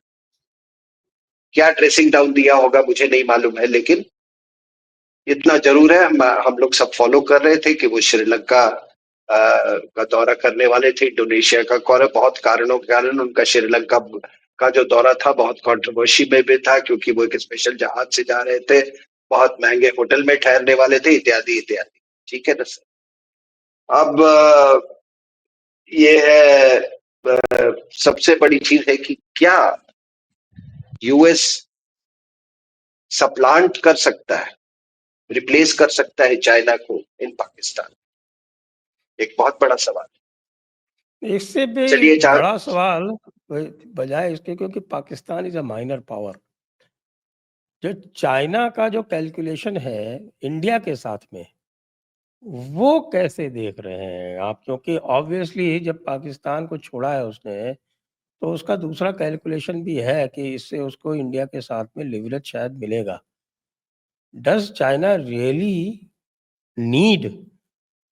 क्या ड्रेसिंग डाउन दिया होगा मुझे नहीं मालूम है, लेकिन इतना जरूर है हम लोग सब फॉलो कर रहे थे कि वो श्रीलंका का दौरा करने वाले थे। इंडोनेशिया का बहुत कारणों के कारण उनका श्रीलंका का जो दौरा था बहुत कंट्रोवर्सी में भी था, क्योंकि वो एक स्पेशल जहाज से जा रहे थे, बहुत महंगे होटल में ठहरने वाले थे, इत्यादि इत्यादि। ठीक है ना सर। अब ये है सबसे बड़ी चीज है कि क्या यूएस सप्लांट कर सकता है, रिप्लेस कर सकता है चाइना को इन पाकिस्तान? एक बहुत बड़ा सवाल। इससे भी चलिए बड़ा सवाल बजाय इसके, क्योंकि Pakistan is a minor power. जो चाइना का जो कैलकुलेशन है इंडिया के साथ में, वो कैसे देख रहे हैं आप? क्योंकि ऑब्वियसली जब पाकिस्तान को छोड़ा है उसने, तो उसका दूसरा कैलकुलेशन भी है कि इससे उसको इंडिया के साथ में लिवरेज शायद मिलेगा। डज चाइना रियली नीड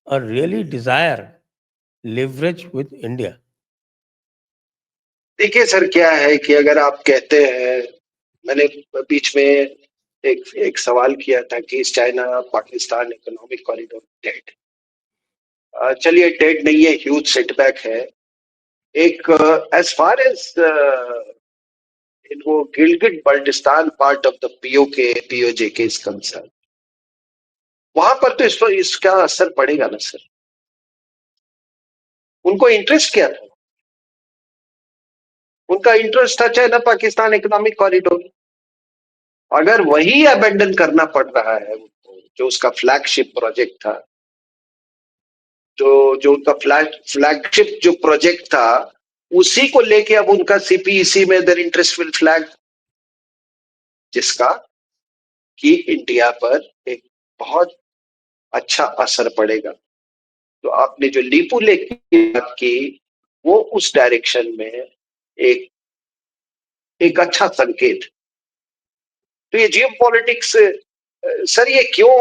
और really desire leverage with India? देखिए सर, क्या है कि अगर आप कहते हैं, मैंने बीच में एक सवाल किया था कि इस China Pakistan economic corridor dead. चलिए डेड नहीं है, ह्यूज सेटबैक है। एक एज फार एज वो Gilgit Baltistan part of the PoK PoJ के इज कंसर्न, वहां पर तो इसका असर पड़ेगा ना सर। उनको इंटरेस्ट क्या था? उनका इंटरेस्ट था चाइना पाकिस्तान इकोनॉमिक कॉरिडोर। अगर वही अबेंडन करना पड़ रहा है उनको, जो उसका फ्लैगशिप प्रोजेक्ट था, जो जो उनका फ्लैगशिप जो प्रोजेक्ट था, उसी को लेके अब उनका सीपीईसी में देयर इंटरेस्ट विल फ्लैग, जिसका कि इंडिया पर एक बहुत अच्छा असर पड़ेगा। तो आपने जो लीपू लेक की बात की, वो उस डायरेक्शन में एक एक अच्छा संकेत। तो ये जियो पॉलिटिक्स सर, ये क्यों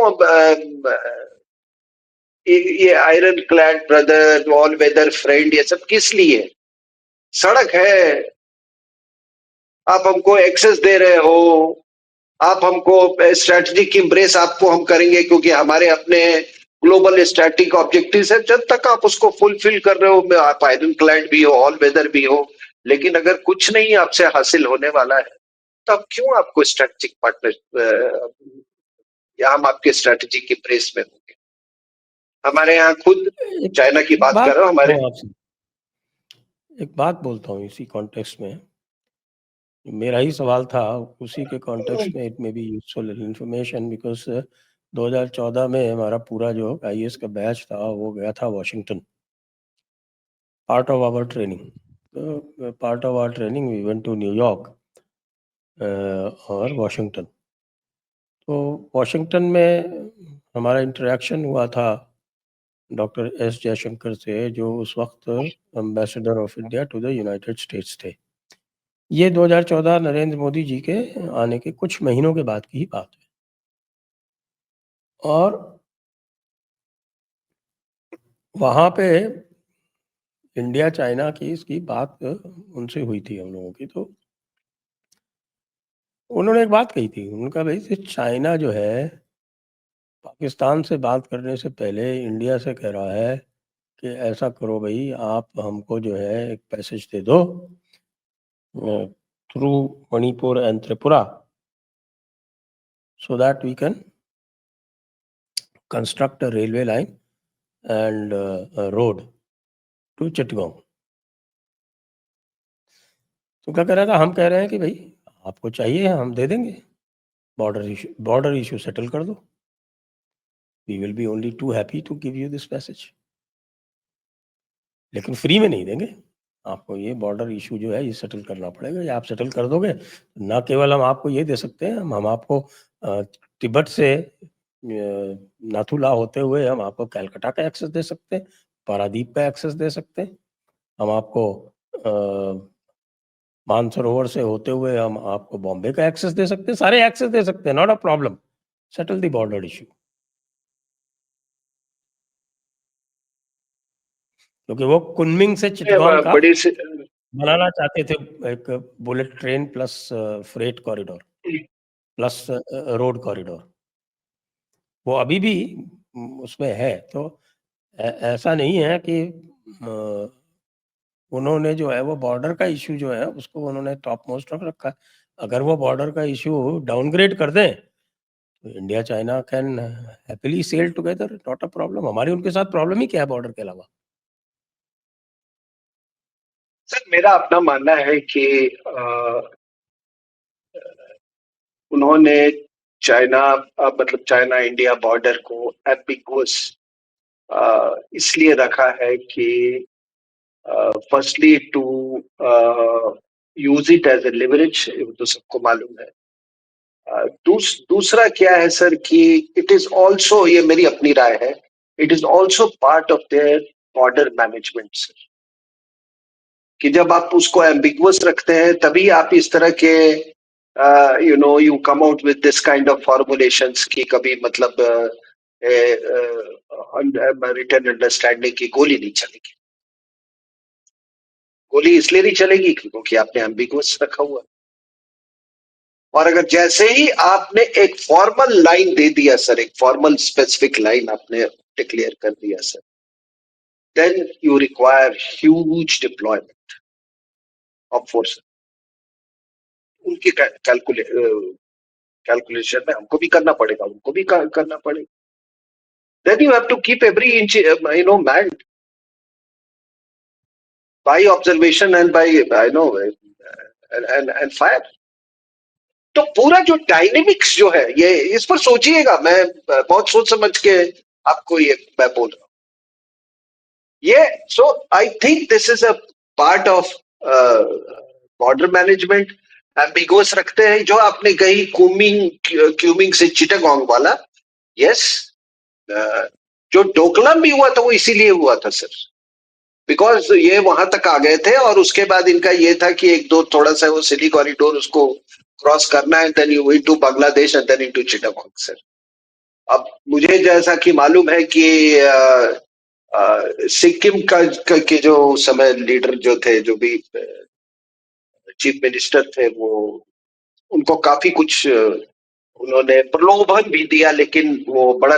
ये iron clad brother, all weather friend, ये सब किस लिए? सड़क है, आप हमको एक्सेस दे रहे हो, आप हमको स्ट्रेटेजिक इम्ब्रेस आपको हम करेंगे क्योंकि हमारे अपने ग्लोबल स्टैटिक ऑब्जेक्टिव्स है। जब तक आप उसको फुलफिल कर रहे हो, आप आयरन क्लैड भी हो, ऑल वेदर भी हो, लेकिन अगर कुछ नहीं आपसे हासिल होने वाला है, तो अब क्यों आपको स्ट्रेटेजिक पार्टनर, या हम आपके स्ट्रेटेजिक इम्ब्रेस में होंगे? हमारे यहाँ खुद एक चाइना की एक बात बात कर रहे हो हमारे। हूँ आपसे, एक बात बोलता हूँ इसी कॉन्टेक्स्ट में। मेरा ही सवाल था, उसी के कॉन्टेक्स्ट में it may be useful information, because 2014 में हमारा पूरा जो आईएएस का बैच था वो गया था Washington, part of our training. तो part of our training we went to New York और वॉशिंगटन। तो वॉशिंगटन में हमारा इंटरेक्शन हुआ था डॉक्टर एस जयशंकर से, जो उस वक्त ambassador of India to the United States थे। ये 2014 नरेंद्र मोदी जी के आने के कुछ महीनों के बाद की ही बात है। और वहाँ पे इंडिया चाइना की इसकी बात उनसे हुई थी हम लोगों की। तो उन्होंने एक बात कही थी, उनका भाई चाइना जो है पाकिस्तान से बात करने से पहले इंडिया से कह रहा है कि ऐसा करो भाई, आप हमको जो है एक पैसेज दे दो through Manipur and Tripura, so that we can construct a railway line and a road to Chittagong। तो क्या कह रहा था, हम कह रहे हैं कि भाई आपको चाहिए हम दे देंगे, बॉर्डर इशू सेटल कर दो, we will be only too happy to give you this passage, लेकिन फ्री में नहीं देंगे आपको। ये बॉर्डर इशू जो है ये सेटल करना पड़ेगा, ये आप सेटल कर दोगे ना, केवल हम आपको ये दे सकते हैं, हम आपको तिब्बत से नाथुला होते हुए हम आपको कैलकाटा का एक्सेस दे सकते हैं, पारादीप का एक्सेस दे सकते हैं, हम आपको मानसरोवर से होते हुए हम आपको बॉम्बे का एक्सेस दे सकते हैं, सारे एक्सेस दे सकते हैं, not a problem, settle the border issue. क्योंकि वो कुनमिंग से चिटगांव का बड़ी से बनाना चाहते थे, एक bullet train plus freight corridor plus road corridor. वो अभी भी उसमें है। तो ऐसा नहीं है कि उन्होंने जो है वो बॉर्डर का इशू जो है उसको उन्होंने टॉप मोस्ट रख रखा है। अगर वो बॉर्डर का इशू डाउनग्रेड कर दें तो India China can happily sail together, not a problem. हमारी उनके साथ प्रॉब्लम ही क्या है बॉर्डर के अलावा? सर, मेरा अपना मानना है कि उन्होंने चाइना मतलब चाइना इंडिया बॉर्डर को एम्बिगुअस इसलिए रखा है कि firstly to use it as a leverage, तो सबको मालूम है। दूसरा क्या है सर कि इट इज ऑल्सो, ये मेरी अपनी राय है, it is also part of their border management sir, कि जब आप उसको एम्बिगुअस रखते हैं तभी आप इस तरह के you come out with this kind of formulations की कभी मतलब रिटर्न अंडरस्टैंडिंग की गोली नहीं चलेगी। गोली इसलिए नहीं चलेगी क्योंकि आपने एम्बिगुअस रखा हुआ। और अगर जैसे ही आपने एक फॉर्मल लाइन दे दिया सर, एक फॉर्मल स्पेसिफिक लाइन आपने डिक्लेयर कर दिया sir, then you require huge deployment of force. उनकी कैलकुलेशन में हमको भी करना पड़ेगा, उनको भी करना पड़ेगा। Then you have to keep every inch manned by observation and by and fire. तो पूरा जो डायनेमिक्स जो है, ये इस पर सोचिएगा। मैं बहुत सोच समझ के आपको ये मैं बोल रहा हूँ ये। So I think this is a part of border management. Ambiguous रखते हैं जो आपने कही, क्यूमिंग से चिटागोंग वाला। यस, जो डोकलाम भी हुआ था वो इसीलिए हुआ था सर, बिकॉज ये वहां तक आ गए थे और उसके बाद इनका ये था कि एक दो थोड़ा सा वो सिटी कॉरिडोर उसको क्रॉस करना है, then you into Bangladesh and then into Chittagong sir. अब मुझे जैसा कि मालूम है कि सिक्किम के जो उस समय लीडर जो थे, जो भी चीफ मिनिस्टर थे, वो उनको काफी कुछ उन्होंने प्रलोभन भी दिया, लेकिन वो बड़ा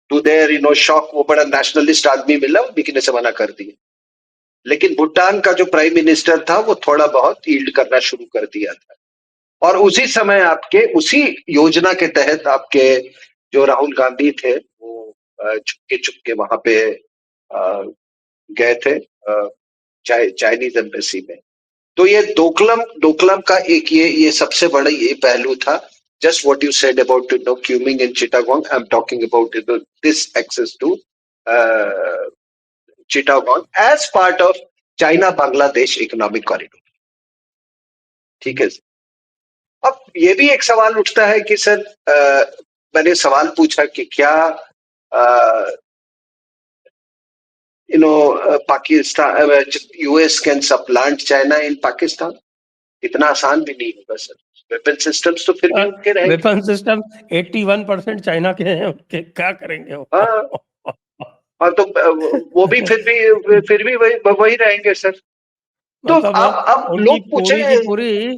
टू देयर शॉक वो बड़ा नेशनलिस्ट आदमी मिला, बिकने से मना कर दिया। लेकिन भूटान का जो प्राइम मिनिस्टर था वो थोड़ा बहुत यील्ड करना शुरू कर दिया था। और उसी समय आपके उसी योजना के तहत आपके जो राहुल गांधी थे वो चुपके चुपके वहां पे गए थे चाइनीज एम्बेसी में। तो ये डोकलाम डोकलाम का एक ये सबसे बड़ा ये पहलू था। Just what you said about coming in Chittagong, I am talking about this access to Chittagong as part of China Bangladesh economic corridor. ठीक है। अब ये भी एक सवाल उठता है कि सर, मैंने सवाल पूछा कि क्या Pakistan, US can सप्लांट China in Pakistan? इतना आसान भी नहीं होगा सर। वेपन सिस्टम्स तो फिर भी उनके रहेंगे। वेपन सिस्टम 81% चाइना के हैं, उनके क्या करेंगे वो? हाँ हाँ, तो वो भी फिर भी वही रहेंगे सर। तो मतलब अब उनकी लोग पूरी पूछे। की पूरी,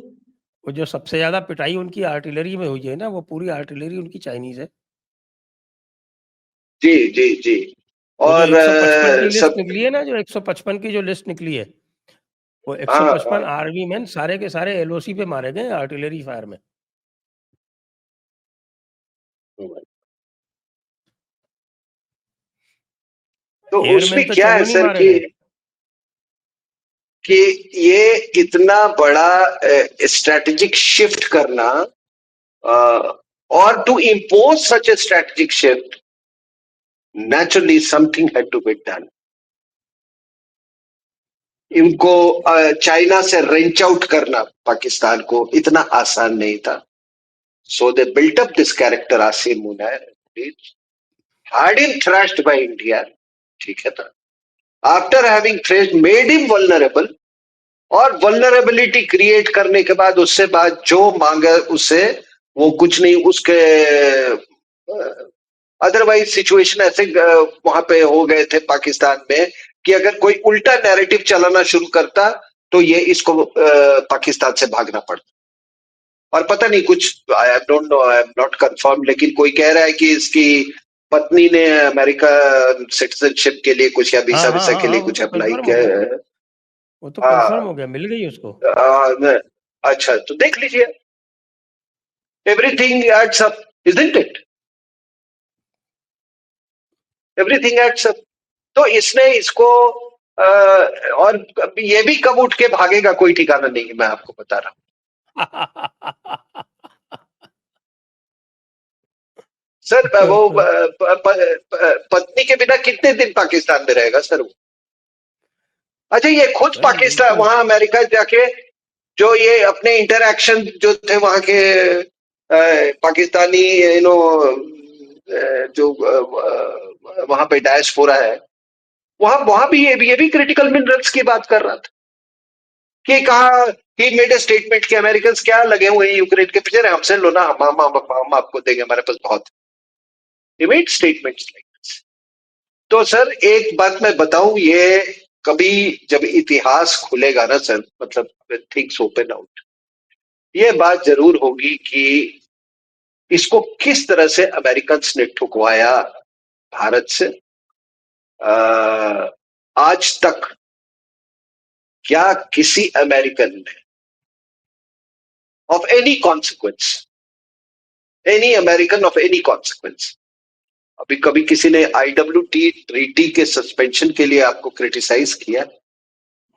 वो जो सबसे ज्यादा पिटाई उनकी आर्टिलरी में हुई है ना, वो पूरी आर्टिलरी उनकी चाइनीज है। जी जी जी। वो जो और 155 की लिस्ट सब। निकली है ना, जो 155 की जो लिस्ट निकली है, वो हाँ 155 आर्मी मैन सारे के सारे एलओसी पे मारे गए आर्टिलरी फायर में। तो एयरमैन उसमें तो क्या है चंद नहीं सर मारे गए। कि ये इतना बड़ा स्ट्रेटेजिक शिफ्ट करना, और to impose such a strategic shift, naturally something had to be done. इनको चाइना से रेंच आउट करना पाकिस्तान को इतना आसान नहीं था। So they built up this character Asim Munir, hard him thrashed by India. ठीक है ना? After having thrashed made him vulnerable, और वल्नरेबिलिटी क्रिएट करने के बाद उससे बाद जो मांगे उससे वो कुछ नहीं। उसके अदरवाइज सिचुएशन ऐसे वहां पे हो गए थे पाकिस्तान में कि अगर कोई उल्टा नैरेटिव चलाना शुरू करता तो ये इसको पाकिस्तान से भागना पड़ता। और पता नहीं कुछ, I don't know, I am not confirm, लेकिन कोई कह रहा है कि इसकी पत्नी ने अमेरिका सिटीजनशिप के लिए कुछ या हाँ वीसा हाँ वीसा हाँ के हाँ, लिए वो कुछ तो अप्लाई कंफर्म हो किया गया। है। वो तो कंफर्म हो हाँ गया, मिल गई उसको। अच्छा, तो देख लीजिए। Everything adds up, isn't it? Everything adds up. तो इसने इसको और ये भी कब उठ के भागेगा कोई ठिकाना नहीं है, मैं आपको बता रहा हूँ सर। वो पत्नी के बिना कितने दिन पाकिस्तान में रहेगा सर वो? अच्छा, ये खुद सर पाकिस्तान बिल्कुल। वहां अमेरिका जाके जो ये अपने इंटरैक्शन जो थे वहां के पाकिस्तानी जो वहां पे डायस्पोरा है, वहां वहां भी ये भी क्रिटिकल मिनरल्स की बात कर रहा था कि कहा ही मेड ए स्टेटमेंट कि अमेरिकन क्या लगे हुए हैं यूक्रेन के पीछे, हमसे लो ना, हम आपको देंगे, हमारे पास बहुत। He made statements like this. तो सर एक बात मैं बताऊं, ये कभी जब इतिहास खुलेगा ना सर, मतलब थिंग्स ओपन आउट, ये बात जरूर होगी कि इसको किस तरह से अमेरिकन ने ठुकवाया भारत से। आज तक क्या किसी अमेरिकन ने of any consequence, any American of any consequence, अभी कभी किसी ने IWT ट्रीटी के सस्पेंशन के लिए आपको क्रिटिसाइज किया?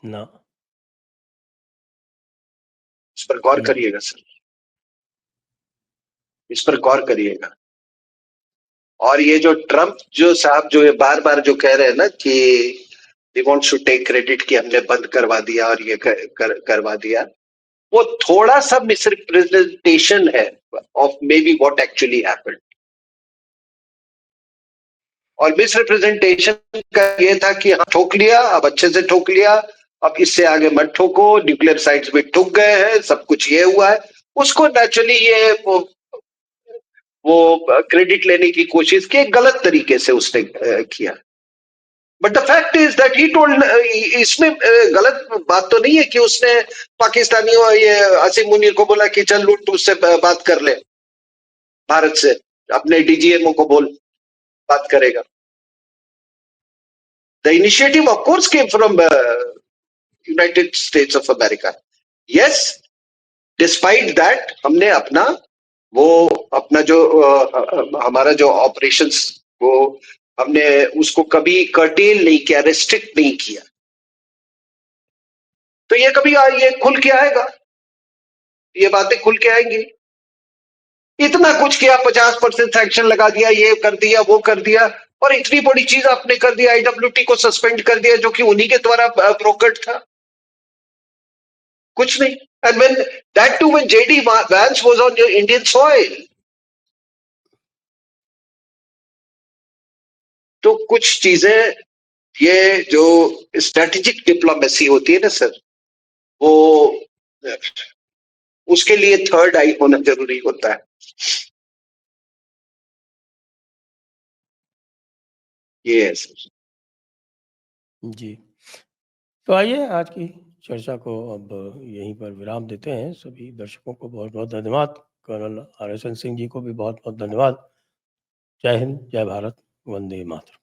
ना, इस पर गौर नहीं। करिएगा सर, इस पर गौर करिएगा। और ये जो ट्रम्प जो साहब जो ये बार बार जो कह रहे हैं ना कि they wants to take credit कि हमने बंद करवा दिया और ये करवा दिया, वो थोड़ा सा मिसरिप्रेजेंटेशन है of may be what actually happened. और मिसरिप्रेजेंटेशन का ये था कि हाँ ठोक लिया, अब अच्छे से ठोक लिया, अब इससे आगे मत ठोको, न्यूक्लियर साइट्स भी ठुक गए हैं, सब कुछ ये हुआ है। उसको नेचुरली ये वो क्रेडिट लेने की कोशिश की, गलत तरीके से उसने किया। But the fact is that he told, इसमें गलत बात तो नहीं है कि उसने पाकिस्तानियों ये आसिम मुनीर को बोला कि चल लूट उससे बात कर ले, भारत से अपने DGMO को बोल बात करेगा। The initiative of course came from United states of America. Yes, despite that हमने अपना जो हमारा जो ऑपरेशंस वो हमने उसको कभी कर्टेल नहीं किया, रेस्ट्रिक्ट नहीं किया। तो ये कभी ये खुल के आएगा, ये बातें खुल के आएंगी। इतना कुछ किया, 50% सैंक्शन लगा दिया, ये कर दिया, वो कर दिया, और इतनी बड़ी चीज आपने कर दिया, IWT को सस्पेंड कर दिया जो कि उन्हीं के द्वारा ब्रोकर्ड था। कुछ नहीं। And when that to when JD Vance was on Indian soil. तो कुछ चीजें, ये जो स्ट्रेटेजिक डिप्लोमेसी होती है ना सर, वो उसके लिए थर्ड आई होना जरूरी होता है। ये है सर। जी, तो आइए आज की चर्चा को अब यहीं पर विराम देते हैं। सभी दर्शकों को बहुत बहुत धन्यवाद। कर्नल RSN सिंह जी को भी बहुत बहुत धन्यवाद। जय हिंद, जय भारत, वंदे मातरम।